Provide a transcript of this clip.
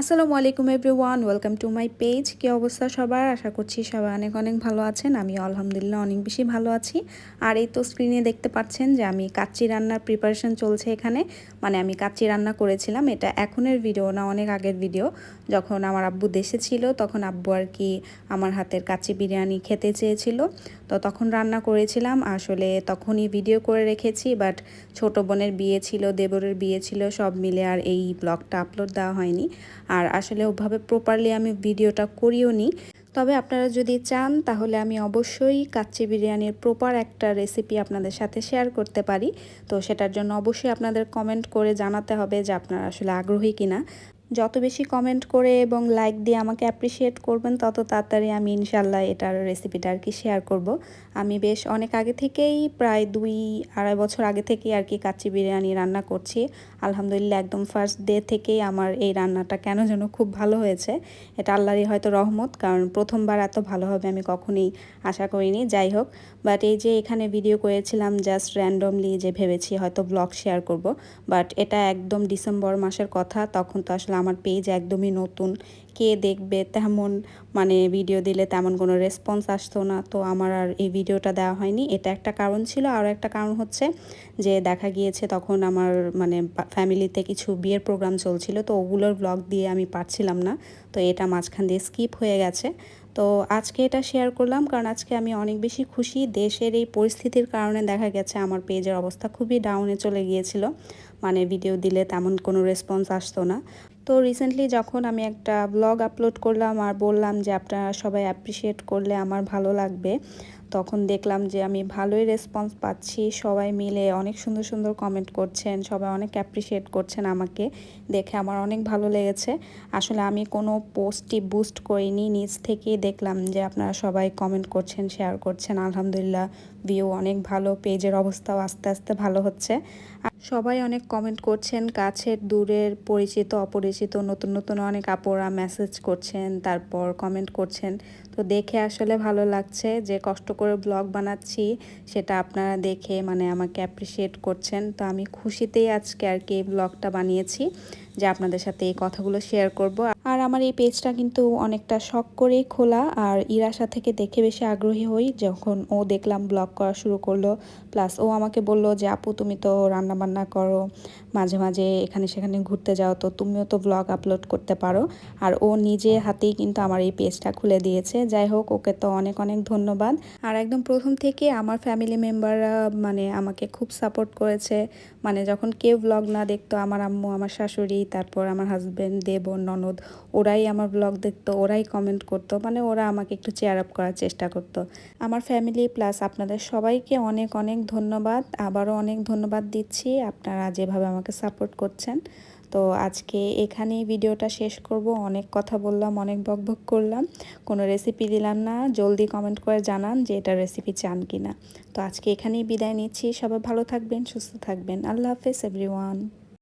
আসসালামু আলাইকুম everyone, welcome to my page. কী অবস্থা সবার? আশা করছি সবাই অনেক অনেক ভালো আছেন। আমি আলহামদুলিল্লাহ অনেক বেশি ভালো আছি। আর এই তো স্ক্রিনে দেখতে পাচ্ছেন যে আমি কাচ্চি রান্নার প্রিপারেশন চলছে এখানে। মানে আমি কাচ্চি রান্না করেছিলাম। এটা এখনের ভিডিও না, অনেক আগের ভিডিও। যখন আমার আব্বু দেশে ছিল তখন আব্বু আর কি আমার হাতের কাচ্চি বিরিয়ানি খেতে চেয়েছিল, তো তখন রান্না করেছিলাম। আসলে তখনই ভিডিও করে রেখেছি, বাট ছোটো বোনের বিয়ে ছিল, দেবরের বিয়ে ছিল, সব মিলে আর এই ব্লগটা আপলোড দেওয়া হয়নি। আর আসলে ওভাবে প্রপারলি আমি ভিডিওটা করিও নি। তবে আপনারা যদি চান তাহলে আমি অবশ্যই কাচ্চি বিরিয়ানির প্রপার একটা রেসিপি আপনাদের সাথে শেয়ার করতে পারি। তো সেটার জন্য অবশ্যই আপনাদের কমেন্ট করে জানাতে হবে যে আপনারা আসলে আগ্রহী কিনা। যত বেশি কমেন্ট করে এবং লাইক দিয়ে আমাকে অ্যাপ্রিসিয়েট করবেন তত তাড়াতাড়ি আমি ইনশাল্লাহ এটার রেসিপিটা আর কি শেয়ার করব। আমি বেশ অনেক আগে থেকেই, প্রায় 2-2.5 বছর আগে থেকেই আর কি কাচ্চি বিরিয়ানি রান্না করছি। আলহামদুলিল্লাহ একদম ফার্স্ট ডে থেকেই আমার এই রান্নাটা কেন যেন খুব ভালো হয়েছে। এটা আল্লাহরই হয়তো রহমত, কারণ প্রথমবার এত ভালো হবে আমি কখনোই আশা করিনি। যাই হোক, বাট এই যে এখানে ভিডিও করেছিলাম জাস্ট র্যান্ডমলি, যে ভেবেছি হয়তো ব্লগ শেয়ার করব, বাট এটা একদম ডিসেম্বর মাসের কথা। তখন তো আসলে আমার পেজ একদমই নতুন, কে দেখবে তেমন, মানে ভিডিও দিলে তেমন কোনো রেসপন্স আসতো না, তো আমার আর এই ভিডিওটা দেওয়া হয়নি। এটা একটা কারণ ছিল। আরও একটা কারণ হচ্ছে যে দেখা গিয়েছে তখন আমার মানে ফ্যামিলিতে কিছু বিয়ের প্রোগ্রাম চলছিল, তো ওগুলোর ব্লগ দিয়ে আমি পারছিলাম না, তো এটা মাঝখান দিয়ে স্কিপ হয়ে গেছে। তো আজকে এটা শেয়ার করলাম কারণ আজকে আমি অনেক বেশি খুশি। দেশের এই পরিস্থিতির কারণে দেখা গেছে আমার পেজের অবস্থা খুবই ডাউনে চলে গিয়েছিল, মানে ভিডিও দিলে তেমন কোনো রেসপন্স আসতো না। তো রিসেন্টলি যখন আমি একটা ব্লগ আপলোড করলাম আর বললাম যে আপনারা সবাই অ্যাপ্রিসিয়েট করলে আমার ভালো লাগবে, তখন দেখলাম যে আমি ভালোই রেসপন্স পাচ্ছি। সবাই মিলে অনেক সুন্দর সুন্দর কমেন্ট করছেন, সবাই অনেক অ্যাপ্রিসিয়েট করছেন আমাকে, দেখে আমার অনেক ভালো লেগেছে। আসলে আমি কোনো পোস্টই বুস্ট করিনি, নিজ থেকেই দেখলাম যে আপনারা সবাই কমেন্ট করছেন, শেয়ার করছেন। আলহামদুলিল্লাহ ভিউ অনেক ভালো, পেজের অবস্থাও আস্তে আস্তে ভালো হচ্ছে। সবাই অনেক কমেন্ট করছেন, কাছের দূরের পরিচিত অপরিচিত নতুন নতুন অনেক আপুরা মেসেজ করছেন, তারপর কমেন্ট করছেন। তো দেখে আসলে ভালো লাগছে যে কষ্ট করে ব্লগ বানাচ্ছি সেটা আপনারা দেখে মানে আমাকে অ্যাপ্রিসিয়েট করছেন। তো আমি খুশিতেই আজকে আর কি এই ব্লগটা বানিয়েছি যে আপনাদের সাথে এই কথাগুলো শেয়ার করব। আর আমার এই পেজটা কিন্তু অনেকটা শখ করেই খোলা, আর ইরাশা থেকে দেখে বেশি আগ্রহী হই যখন ও দেখলাম ব্লগ করা শুরু করলো। প্লাস ও আমাকে বলল যে আপু তুমি তো রান্না বান্না করো, মাঝে মাঝে এখানে সেখানে ঘুরতে যাও, তো তুমিও তো ব্লগ আপলোড করতে পারো। আর ও নিজে হাতেই কিন্তু আমার এই পেজটা খুলে দিয়েছে। যাই হোক, ওকে তো অনেক অনেক ধন্যবাদ। আর একদম প্রথম থেকে আমার ফ্যামিলি মেম্বাররা মানে আমাকে খুব সাপোর্ট করেছে। মানে যখন কেউ ব্লগ না দেখতো, আমার আম্মু, আমার শাশুড়ি, তারপর আমার হাজব্যান্ড, দেবর, ননদ, ওরাই আমার ব্লগ দেখতো, ওরাই কমেন্ট করতো, মানে ওরা আমাকে একটু চেয়ার আপ করার চেষ্টা করতো। আমার ফ্যামিলি প্লাস আপনাদের সবাইকে অনেক অনেক ধন্যবাদ। আবারও অনেক ধন্যবাদ দিচ্ছি আপনারা যেভাবে আমাকে সাপোর্ট করছেন। তো আজকে এখানেই ভিডিওটা শেষ করব। অনেক কথা বললাম, অনেক বকবক করলাম, কোনো রেসিপি দিলাম না। জলদি কমেন্ট করে জানান যে এটা রেসিপি চান কিনা। তো আজকে এখানেই বিদায় নিচ্ছি। সবাই ভালো থাকবেন, সুস্থ থাকবেন। আল্লাহ হাফেজ এভরিওয়ান।